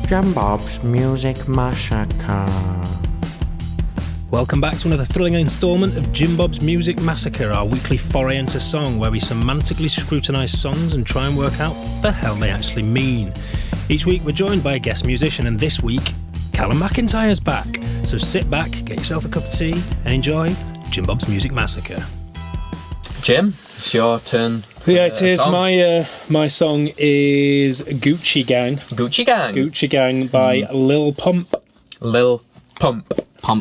JimBob's Music Massacre. Welcome back to another thrilling instalment of JimBob's Music Massacre, our weekly foray into song where we semantically scrutinise songs and try and work out what the hell they actually mean. Each week we're joined by a guest musician, and this week, Callum McIntyre's back. So sit back, get yourself a cup of tea and enjoy JimBob's Music Massacre. Jim, it's your turn. Yeah, it is. My song is Gucci Gang. Gucci Gang. Gucci Gang by Lil Pump. Lil Pump.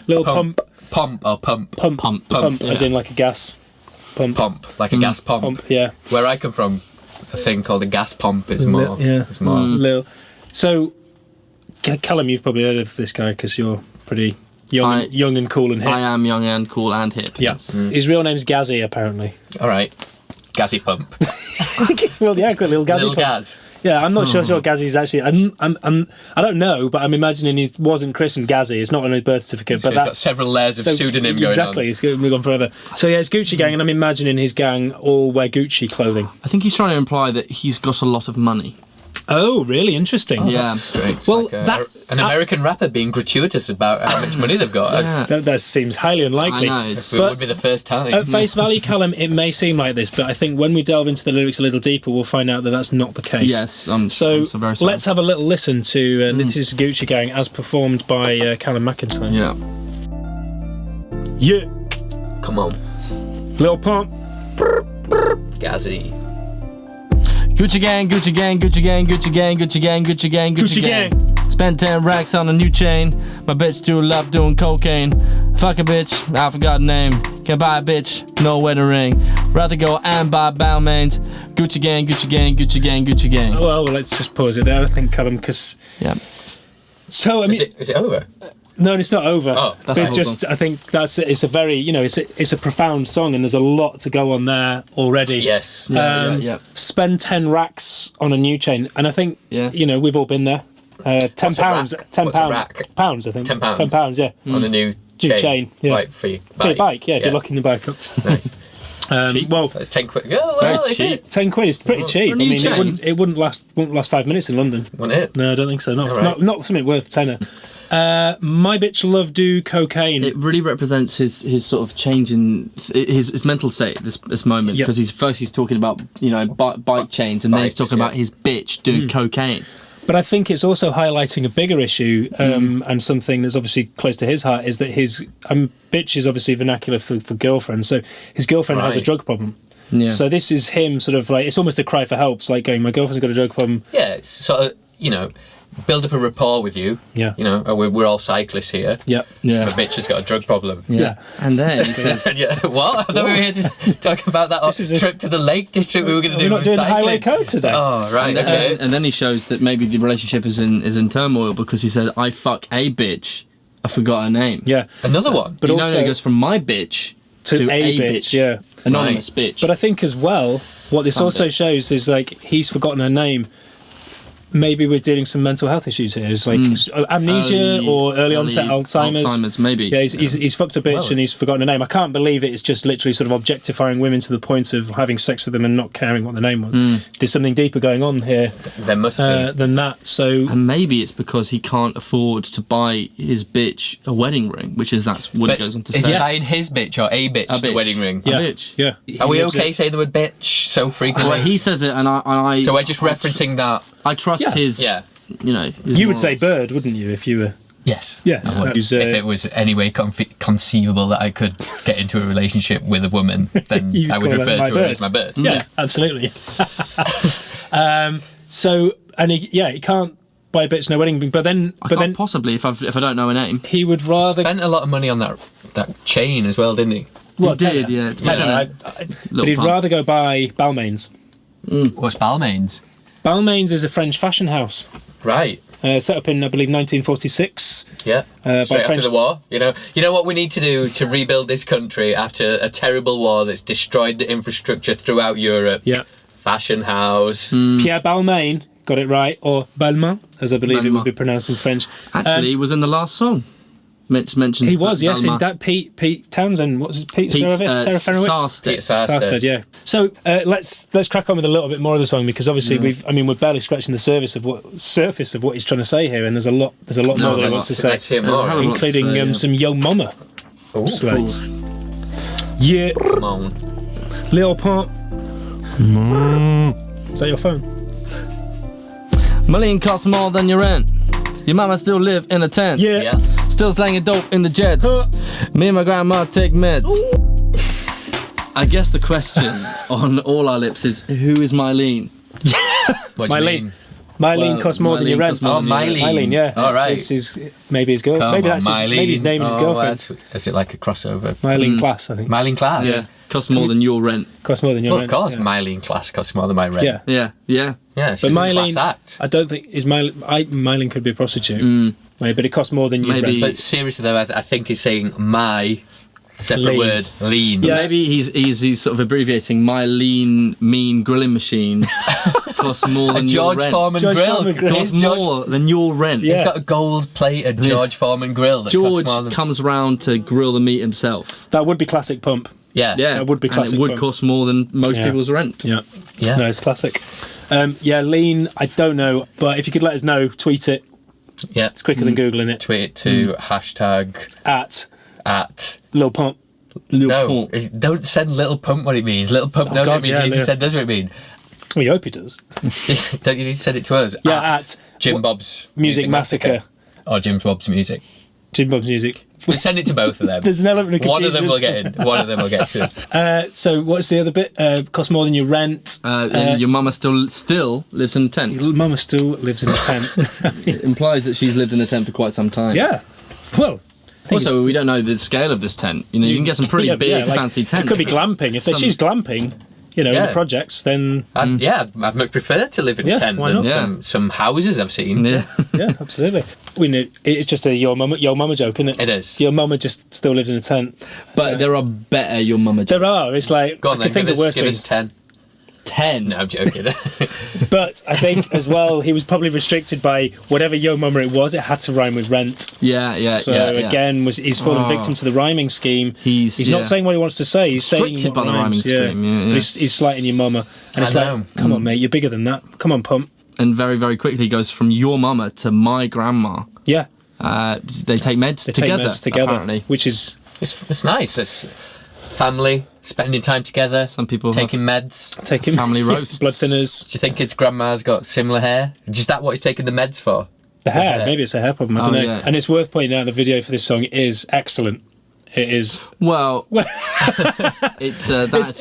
Lil Pump. Pump or pump. Pump, as in like a gas pump. Pump, like a gas pump. Pump, yeah. Where I come from, a thing called a gas pump is more. It's more. Lil. So, Callum, you've probably heard of this guy because you're pretty young and cool and hip. I am young and cool and hip. Yeah. His real name's Gazzy, apparently. All right. Gassy Pump. Well, yeah, got Lil Gazzy Lil Pump. Gaz. Yeah, I'm not sure Gazzy's actually. I don't know, but I'm imagining he wasn't christened Gazzy. It's not on his birth certificate. So but he's got several layers of pseudonym going on. Exactly, it's going to go on forever. So yeah, it's Gucci Gang, and I'm imagining his gang all wear Gucci clothing. I think he's trying to imply that he's got a lot of money. Oh, really interesting. Yeah. That's strange. Well, like an American rapper being gratuitous about how much money they've got. Yeah. That seems highly unlikely. I know. It would be the first time. At face value, Callum, it may seem like this, but I think when we delve into the lyrics a little deeper, we'll find out that that's not the case. Yes, I'm so very sorry. let's have a little listen to This is Gucci Gang as performed by Callum McIntyre. Yeah. Yeah. Come on. Lil Pump. Gazzy. Gucci gang, Gucci gang, Gucci gang, Gucci gang, Gucci gang, Gucci gang, Gucci gang. Spent 10 racks on a new chain. My bitch do love doing cocaine. Fuck a bitch, I forgot her name. Can't buy a bitch, no wedding ring. Rather go and buy Balmains. Gucci gang, Gucci gang, Gucci gang, Gucci gang. Oh, well, let's just pause it there, I think, Callum, because... Yeah. So, I mean... Is it over? No, it's not over. Oh, that's the whole just song. I think it's a very, it's a profound song, and there's a lot to go on there already. Yes. Yeah. Spend 10 racks on a new chain, and I think we've all been there. £10, What's a rack? £10 What's a rack? pounds, I think. £10. £10, yeah. On a new chain. Yeah. Like for your For your bike, yeah, if you're locking the bike up. Nice. Well, That's 10 quid. Oh, well, is it? 10 quid is pretty cheap. a new chain? It wouldn't last 5 minutes in London. Wouldn't it? No, I don't think so. Alright. Not something worth tenner. My bitch love do cocaine. It really represents his sort of change in his mental state at this moment, because he's talking about bike chains, and then he's talking about his bitch doing cocaine. But I think it's also highlighting a bigger issue, and something that's obviously close to his heart, is that his bitch is obviously vernacular for girlfriend. So his girlfriend has a drug problem. Yeah. So this is him sort of like, it's almost a cry for help. It's like going, my girlfriend's got a drug problem. Yeah, it's sort of, build up a rapport with you. Yeah. We're all cyclists here. Yeah. Yeah. My bitch has got a drug problem. Yeah. And then he says, What? I thought we were here to talk about that trip to the Lake District we were going to do. We're not doing the cycling. highway code today. Oh, right, okay. and then he shows that maybe the relationship is in turmoil, because he said, I fuck a bitch, I forgot her name. Yeah. Another one. But also it goes from my bitch to a bitch. Yeah. Anonymous bitch. But I think as well, what this also shows is like, he's forgotten her name. Maybe we're dealing some mental health issues here. It's like amnesia or early onset Alzheimer's. Maybe. Yeah, he's fucked a bitch and he's forgotten her name. I can't believe it. It's just literally sort of objectifying women to the point of having sex with them and not caring what the name was. There's something deeper going on here. There must be. Than that. So, and maybe it's because he can't afford to buy his bitch a wedding ring, that's what he goes on to say. Is he buying his bitch or a bitch, the bitch. wedding ring? yeah, A bitch. Yeah. Are we okay saying the word bitch so frequently? Well, he says it, and I. So we're just referencing that. I trust his. Yeah. His You would say morals. bird, wouldn't you, if you were? Yes. Yes. I would. If it was any way conceivable that I could get into a relationship with a woman, then You'd I would call her refer my to her bird. as my bird. Yes, absolutely. So, and he can't buy a bitch no wedding ring, but then Possibly if I don't know a name. he would rather. Spent a lot of money on that chain as well, didn't he? Well, He did, tenner. yeah. Tenner, but he'd pump. rather go buy Balmain's. What's Balmain's? Balmain's is a French fashion house. Right. Set up in, I believe, 1946. Yeah. by Straight after French- the war. You know what we need to do to rebuild this country after a terrible war that's destroyed the infrastructure throughout Europe. Yeah. Fashion house. Pierre Balmain got it right, or Balmain, as I believe it Balmain. would be pronounced in French. Actually, he was in the last song. mentions. He was, yes, in Balmain. that Pete Townsend. What was it? Pete Sarstedt. Peter Sarstedt. Yeah. So let's crack on with a little bit more of the song, because obviously we're barely scratching the surface of what he's trying to say here, and there's a lot more that he wants to say, Let's hear more. including some Yo Mama slates. Yeah, Come on. Lil Pump. Is that your phone? My lean costs more than your rent. Your mama still live in a tent. Yeah. Still slanging dope in the jets. Me and my grandma take meds. I guess the question on all our lips is, who is Mylene? What do you mean? Mylene costs more than your rent. Mylene. Yeah. All right. This is maybe his girl. Come Maybe on, that's Mylene. maybe his name and his girlfriend. Is it like a crossover? Mylene Class, I think. Mylene Class? Yeah. Costs more than your rent. Costs more than your Well, rent. of course, Yeah. Mylene Class costs more than my rent. Yeah. Yeah. Yeah, she's But a class Mylene, act. I don't think Mylene could be a prostitute. Maybe, but it costs more than your Maybe. rent. But seriously though, I think he's saying my separate Lean. word, lean. Yeah. Maybe he's sort of abbreviating my lean mean grilling machine costs more A than George your rent. Foreman George grill. Foreman grill. Costs It's George- more than your rent. Yeah. He's got a gold-plated George Foreman grill that George costs more than... comes round to grill the meat himself. That would be classic Pump. Yeah. Yeah, That would be classic And it would Pump. cost more than most Yeah. people's rent. Yeah. Yeah. No, it's classic. Lean, I don't know, but if you could let us know, tweet it. Yeah. It's quicker than Googling it. Tweet it to hashtag At Lil Pump. No, don't send Little Pump what it means. Little Pump knows what it means. yeah, He yeah. just said does what it means. We hope he does. Don't you need to send it to us? Yeah, at JimBob's Music Massacre. Or JimBob's Music. JimBob's Music. We send it to both of them. There's an element of confusion. One of them will get in. One of them will get to us. So what's the other bit? Costs more than your rent. Your mama still lives in a tent. Your mama still lives in a tent. It implies that she's lived in a tent for quite some time. Yeah. Well, I think Also, we don't know the scale of this tent. You know, you can get some pretty big, like, fancy tents. It could be glamping. If Some- she's glamping, in Yeah. the projects, then I'd much prefer to live in Yeah, a tent why than not? Yeah. some houses I've seen. Yeah. yeah, absolutely. We know it's just a your mama joke, isn't it? It is. Your mama just still lives in a tent. But there are better your mama jokes. There are. It's like Go on I then, can think of worse give us things. 10. 10. No, I'm joking. But I think as well, he was probably restricted by whatever yo mama it was. It had to rhyme with rent. Yeah. So again, he's fallen victim to the rhyming scheme. He's not saying what he wants to say. He's saying Restricted what by the rhyming rhymes. scheme, yeah. But he's slighting your mama, and it's I like, know. come on, mate, you're bigger than that. Come on, Pump. And very, very quickly goes from your mama to my grandma. Yeah, They take meds they together. take meds together, Apparently. which is It's nice. It's family, spending time together. Some people taking meds. taking Family roasts. blood thinners. Do you think his grandma's got similar hair? Is that what he's taking the meds for? The hair, maybe it's a hair problem. I don't know. yeah. And it's worth pointing out the video for this song is excellent. It is. Well, it's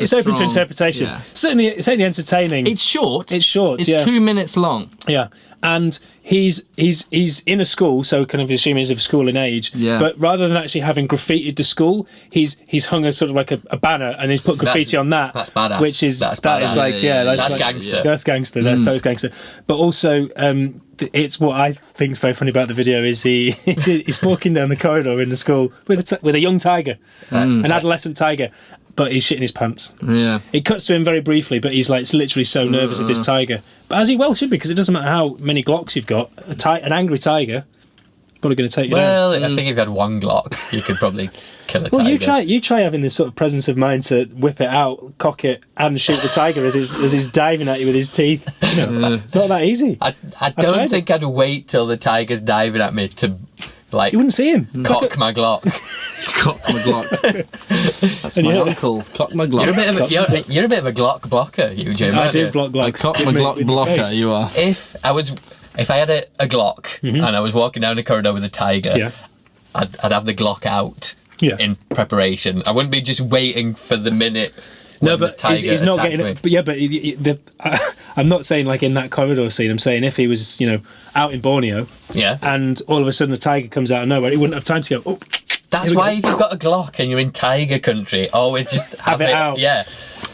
It's open to interpretation. Yeah. Certainly, it's only entertaining. It's short. It's short, It's yeah. 2 minutes long. Yeah, and he's in a school, so kind of assume he's of school in age. Yeah. But rather than actually having graffitied the school, he's hung a sort of like a banner, and he's put graffiti on that. That's badass. Which is That's that is badass. like That's like, gangster. That's gangster. That's total gangster. But also, it's what I think is very funny about the video is he's walking down the corridor in the school with a young tiger, an adolescent tiger. But he's shitting his pants. Yeah. It cuts to him very briefly, but he's like literally so nervous at this tiger. But as he well should be, because it doesn't matter how many Glocks you've got. An angry tiger, probably going to take you down. Well, I think if you had one Glock, you could probably kill a tiger. Well, you try having this sort of presence of mind to whip it out, cock it, and shoot the tiger as he's diving at you with his teeth. Not that easy. I tried don't think I'd wait till the tiger's diving at me to, like, You wouldn't see him. cock my Glock. Cock my Glock. That's my uncle. Cock my Glock. You're a bit of a Glock blocker, you, Jim. I aren't do you? block Glocks. A cock my with Glock your blocker, face. you are. If I had a Glock and I was walking down the corridor with a tiger, Yeah. I'd have the Glock out Yeah. in preparation. I wouldn't be just waiting for the minute. No, when the but tiger he's not attacked getting me. it. But I'm not saying like in that corridor scene. I'm saying if he was, out in Borneo Yeah, and all of a sudden a tiger comes out of nowhere, he wouldn't have time to go, oh, that's here we why go. if you've got a Glock and you're in tiger country, always just have it out. Yeah,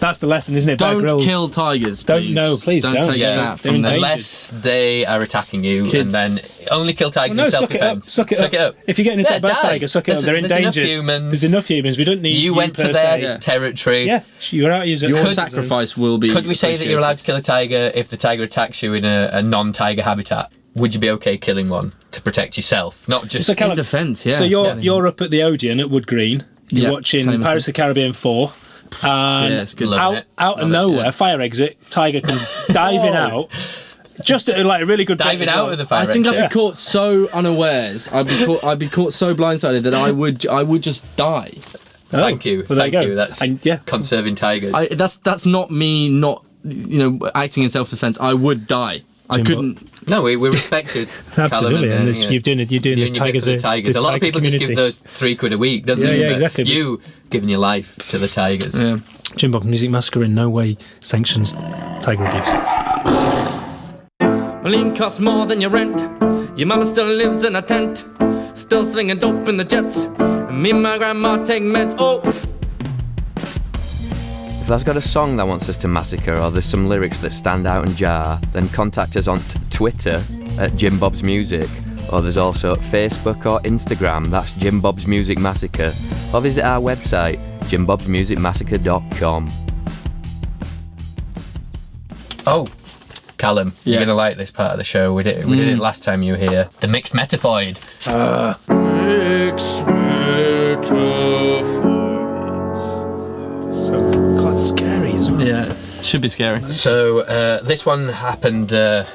that's the lesson, isn't it? Bear Don't Grylls. kill tigers, Don't- please. no, please don't. take Yeah, that they're from them. endangered. unless they are attacking you, Kids. and then only kill tigers No, in suck it up. self-defense. Suck it up. If you're getting attacked by a tiger, suck it up. They're There's enough endangered. humans. There's enough humans. We don't need You went per to their se. territory. Yeah, you're out of your Your sacrifice will be. Could we say that you're allowed to kill a tiger if the tiger attacks you in a non-tiger habitat? would you be okay killing one to protect yourself, not just So Callum, In defence, yeah. So you're up at the Odeon at Wood Green. You're Yeah, watching famously. Pirates of the Caribbean 4. And Yeah, it's good. Loving it. out of Love it, nowhere, yeah. fire exit, tiger comes diving out. Just at like a really good bit diving as out well. of the fire I think exit. I'd be caught so unawares. I'd be caught so blindsided that I would just die. Thank you, well, there thank you you. go. That's And, yeah. conserving tigers. That's not me not acting in self-defense. I would die. I Jimbo. couldn't. No, we respect you. Absolutely, Callum, and you're doing the tigers. The tigers. A lot of people just give those £3 a week, don't they? Yeah, But exactly. You giving your life to the tigers. Yeah. JimBob's Music Massacre in no way sanctions tiger abuse. My lean costs more than your rent. Your mama still lives in a tent, still slinging dope in the jets. And me and my grandma take meds. Oh. If that's got a song that wants us to massacre, or there's some lyrics that stand out and jar, then contact us on Twitter at JimBob's Music, or there's also Facebook or Instagram, that's JimBob's Music Massacre, or visit our website, jimbobsmusicmassacre.com. Oh, Callum, you're Yes. going to like this part of the show. We did it last time you were here. The mixed metaphoid. Mixed metaphor. So quite scary as well. Yeah, should be scary. So this one happened at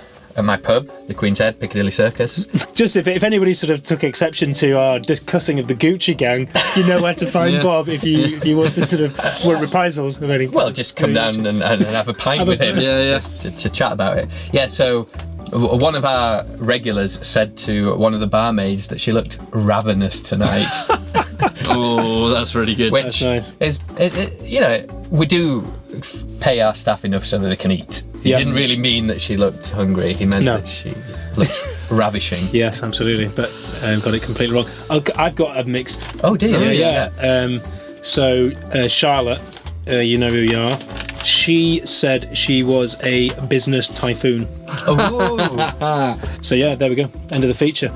my pub, the Queen's Head, Piccadilly Circus. Just if anybody sort of took exception to our discussing of the Gucci gang, you know where to find Yeah. Bob if you want to sort of want reprisals of any. Well, just come down and have a pint with him, Yeah, yeah. just to chat about it. Yeah, so one of our regulars said to one of the barmaids that she looked ravenous tonight. Oh, that's really good. Which That's nice. is we do pay our staff enough so that they can eat. He Yes. didn't really mean that she looked hungry. He meant No. that she looked ravishing. Yes, absolutely, but got it completely wrong. I've got a mixed. Oh dear. Yeah. So Charlotte, you know who you are. She said she was a business typhoon. Oh. So yeah, there we go. End of the feature.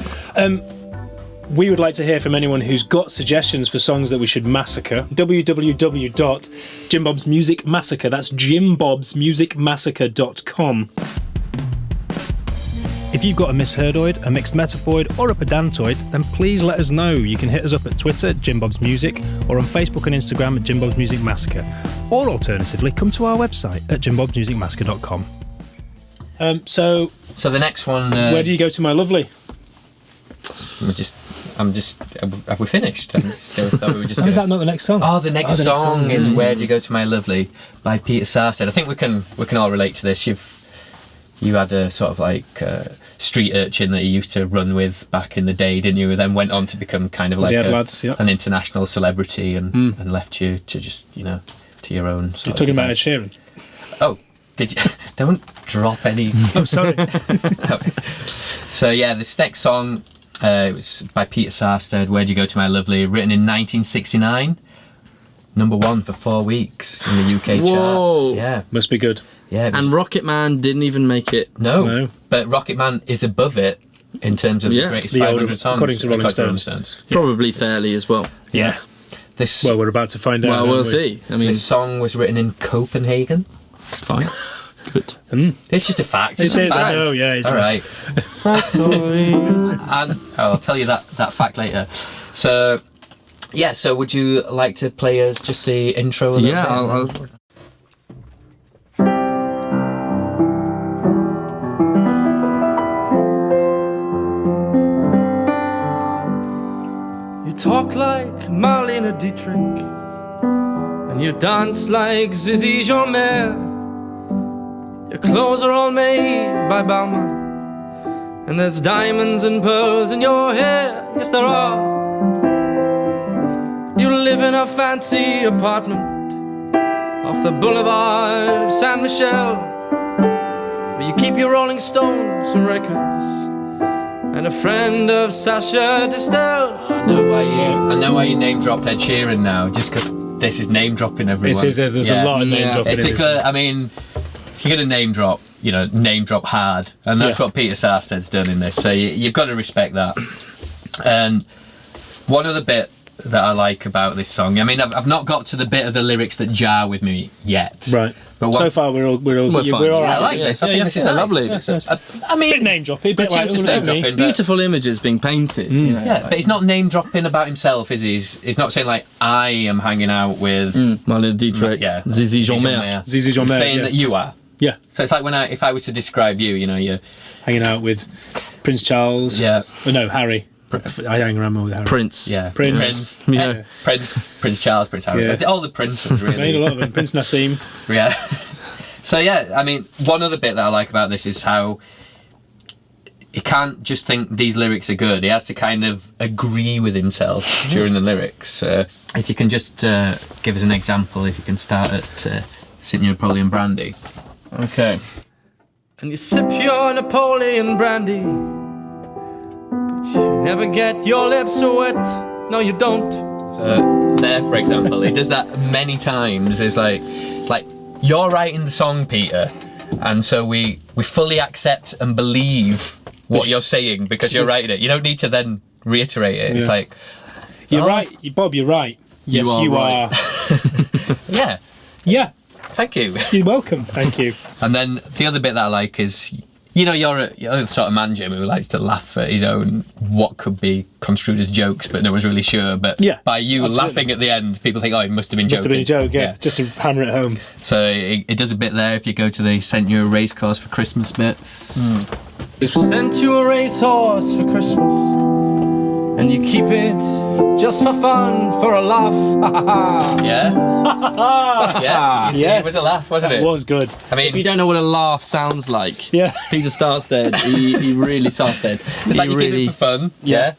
We would like to hear from anyone who's got suggestions for songs that we should massacre. www.JimBob's Music Massacre. That's JimBob'sMusicMassacre.com. If you've got a misheardoid, a mixed metaphoid, or a pedantoid, then please let us know. You can hit us up at Twitter, JimBob's Music, or on Facebook and Instagram at JimBob's Music Massacre. Or alternatively, come to our website at JimBob'sMusicMassacre.com. So So the next one. where do you go to, my lovely? Have we finished? I thought we were just Is gonna- that not the next song? Oh, the next song is "Where Do You Go to My Lovely" by Peter Sarstedt. I think we can all relate to this. You had a sort of like street urchin that you used to run with back in the day, didn't you? And then went on to become kind of like The Ed Lads, yeah. an international celebrity and left you to just to your own. You're talking about Ed Sheeran. Oh, did you? Don't drop any. Oh, sorry. So yeah, this next song. It was by Peter Sarstedt, "Where Do You Go to My Lovely," written in 1969. #1 for 4 weeks in the UK Whoa. charts. Yeah, Must be good. yeah. it was- And Rocket Man didn't even make it. no, but Rocket Man is above it in terms of Yeah. the greatest The 500 older- songs. according to Rolling Stones. Probably fairly as well. Yeah. This Well, we're about to find out. Well, aren't we'll we? see. I mean, this song was written in Copenhagen. fine. Good. It's just a fact. It It's a is, I fact. know, yeah, it's All right. And I'll tell you that fact later. So, yeah. So, would you like to play us just the intro? A little Yeah, bit? I'll You talk like Marlene Dietrich, and you dance like Zizi Jeanmaire. Your clothes are all made by Balmain, and there's diamonds and pearls in your hair. Yes, there are. You live in a fancy apartment off the boulevard of Saint Michel, where you keep your Rolling Stones and records, and a friend of Sasha Distel. I know why you name dropped Ed Sheeran now, just because this is name dropping everyone. There's a lot of name dropping in this. I mean, if you're going to name drop, name drop hard, and that's what Peter Sarstedt's done in this. So you've got to respect that. And one other bit that I like about this song. I mean, I've not got to the bit of the lyrics that jar with me yet. Right. But So far, we're all fine. all I right. like this. I think this is lovely. I mean, Bit name droppy, bit like gratuitous name dropping, but- Beautiful images being painted. You know, Yeah, but he's not name dropping about himself, is he? He's not saying like, I am hanging out with Marlene Dietrich, yeah, Zizi Jean-Mer. Zizi Jean-Mer, He's saying yeah. that you are. Yeah, So it's like if I was to describe you, you're hanging out with Prince Charles. Yeah. Oh, no, Harry. I hang around with Harry. Prince. yeah, Prince. Yeah. Prince Charles, Prince Harry, Yeah. all the princes Made a really. lot of them. Prince Nassim. Yeah. So yeah, I mean, one other bit that I like about this is how he can't just think these lyrics are good. He has to kind of agree with himself during the lyrics. If you can just give us an example, if you can start at Sip Your Napoleon Brandy. Okay. And you sip your Napoleon brandy, but you never get your lips wet. No, you don't. So there, for example, he does that many times. It's like you're writing the song, Peter, and so we fully accept and believe what you're saying because you're writing it. You don't need to then reiterate it. It's Yeah. like, You're right, Bob. You're right. Yes, are you right. are. yeah, Yeah, thank you. you're welcome. Thank you. And then the other bit that I like is, you're the sort of man, Jim, who likes to laugh at his own what could be construed as jokes, but no one's really sure. But Yeah, by you absolutely. laughing at the end, people think, oh, it must have been Must have been a joking. joke, yeah. Just to hammer it home. So it does a bit there if you go to the sent you a race course for Christmas bit. Sent you a racehorse for Christmas, and you keep it just for fun, for a laugh. Yeah? Yeah, you see, it was a laugh, wasn't That it? was good. I mean, If you don't know what a laugh sounds like, Yeah. Peter Sarstedt, he really Sarstedt. it's like you keep it for fun. Yeah.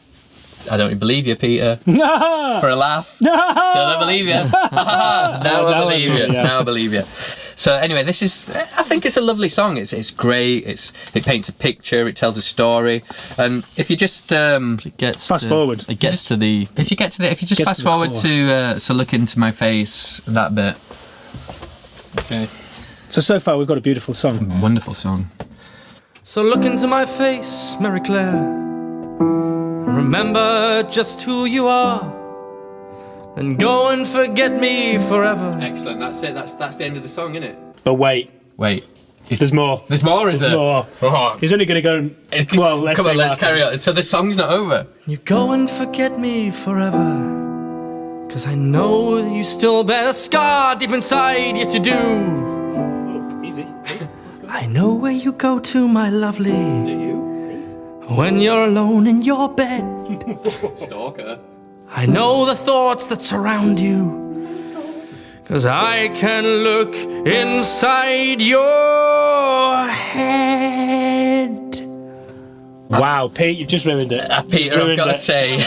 I don't believe you, Peter. For a laugh. Still don't believe you. Now I believe you. yeah. Now I believe you. So anyway, this is, I think it's a lovely song. It's great. It paints a picture. It tells a story. And if you just It gets Fast forward. It gets to the. if you just Gets fast to the forward core. to look into my face, that bit. Okay. So far, we've got a beautiful song. Wonderful song. So look into my face, Mary Claire, and remember just who you are, and go and forget me forever. Excellent. That's it. That's the end of the song, isn't it? But wait, Wait. there's more. There's more, is there? More. Oh. He's only going to go and... Well, let's Come on, see let's what carry happens. on. So the song's not over. You go and forget me forever, 'cause I know that you still bear a scar deep inside, yes you do. Easy. I know where you go to, my lovely, Do you? when you're alone in your bed. Stalker. I know the thoughts that surround you, 'cause I can look inside your head. Wow, Pete, you've just ruined it. Peter, I've Ruined got to it. say,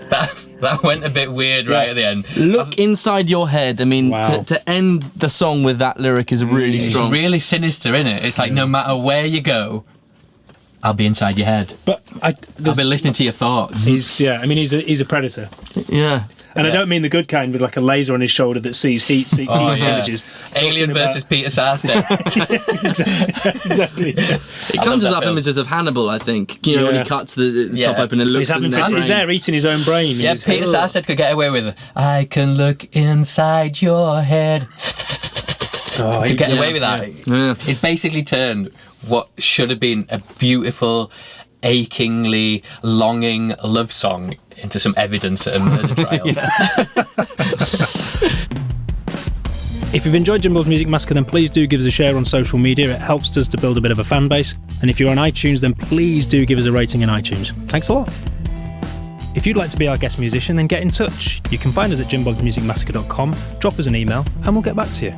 that went a bit weird right at the end. Look inside your head. I mean, Wow. to end the song with that lyric is really It's strong. really sinister, isn't it? It's like no matter where you go, I'll be inside your head. But I'll be listening to your thoughts. he's a predator. Yeah. And I don't mean the good kind with like a laser on his shoulder that sees heat Oh, yeah. images. Alien Talking versus Peter Sarstedt. Exactly. It love conjures that up film. images of Hannibal, I think. You know, when Yeah. he cuts the top Yeah. open and looks He's having in their fun. He's brain. there eating his own brain. Yeah, He's- Peter Sarstedt could get away with it. I can look inside your head. Oh, Could get yeah. away with that. Yeah. It's basically turned what should have been a beautiful, achingly longing love song into some evidence at a murder trial. If you've enjoyed JimBob's Music Massacre, then please do give us a share on social media. It helps us to build a bit of a fan base. And if you're on iTunes, then please do give us a rating in iTunes. Thanks a lot. If you'd like to be our guest musician, then get in touch. You can find us at jimbobsmusicmassacre.com, drop us an email, and we'll get back to you.